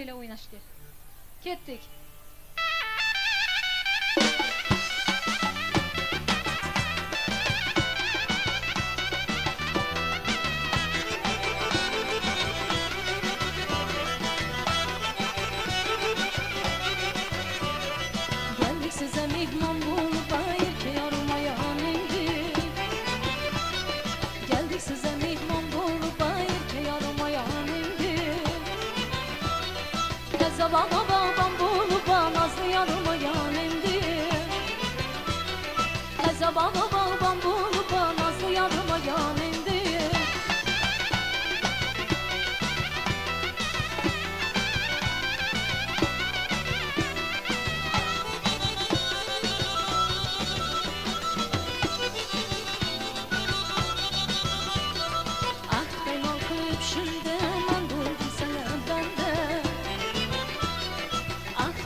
ile oynashga ketdik. Geldik size mihman bulup ayırke yormayan indi. Geldik size mihman bulup ayırke yormayan indi. Keze bana babam bulup nazlı yormayan indi. Keze bana babam bulup nazlı yormayan indi.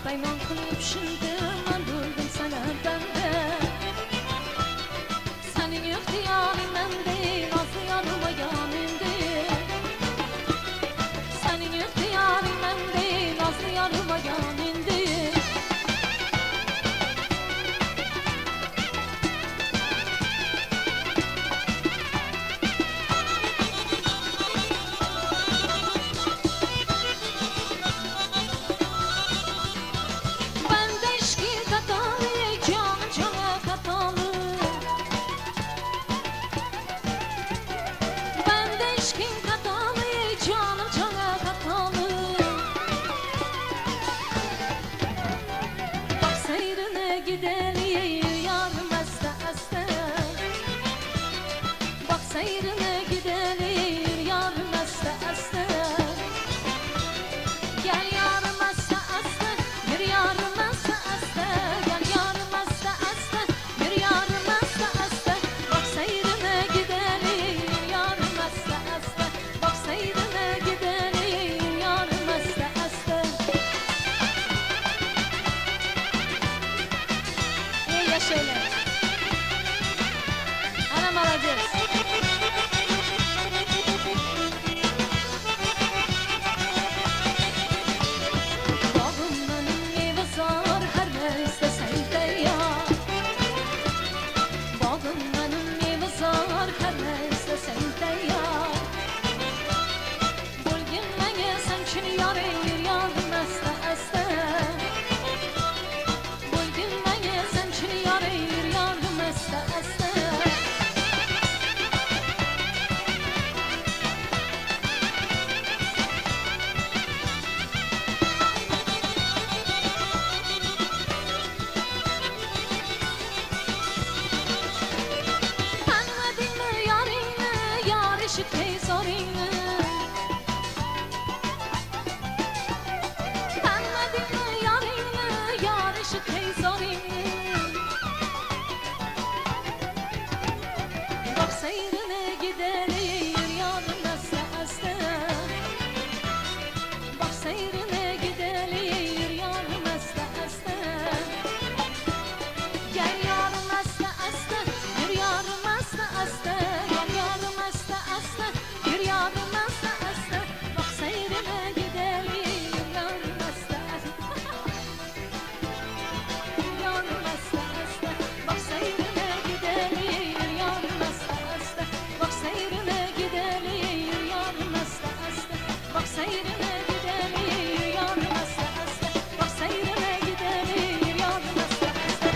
Payman kılıp şimdi ben buldum sana bende. Senin ihtiyarın bende, nazlı yanıma yanımdı. Senin ihtiyarın bende, nazlı yanıma yanımdı. Seyrine gidelim yarım asta asta. Gel yarım asta asta, bir yarım asta asta. Gel yarım asta asta, bir yarım asta asta. Bak seyrine gidelim yarım asta asta. Bak seyrine gidelim yarım asta asta. İyi yaşayın. Anam alacağız. Seyrine gidelim yarım asta asta. Bak seyrine gidelim yarım asta asta. Gel yarım asta asta, bir yarım asta asta. Gel yarım asta asta, bir yarım asta asta. Bak seyrine gidelim yarım asta asta. Yarım asta asta. Bak seyrine gidelim yarım asta asta. Bak seyrine gidelim yarım asta asta. Bak seyrine gidelim yarım asta asta. Bak seyrine gidelim yarım asta asta.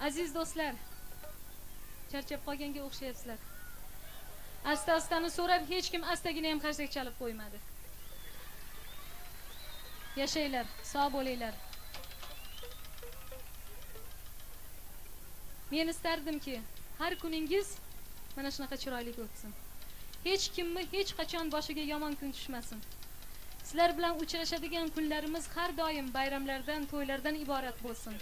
Aziz do'stlar, charchab qolganga o'xshayapsizlar. Asta-astani so'rab hech kim astagina ham qarsak chalib qo'ymadi. Yashaylar, sog' bo'linglar. Men istardimki, har kuningiz mana shunaqa chiroyli o'tsin. Hech kimni hech qachon boshiga yomon kun tushmasin. Sizlar bilan uchrashadigan kunlarimiz har doim bayramlardan, to'ylardan iborat bo'lsin.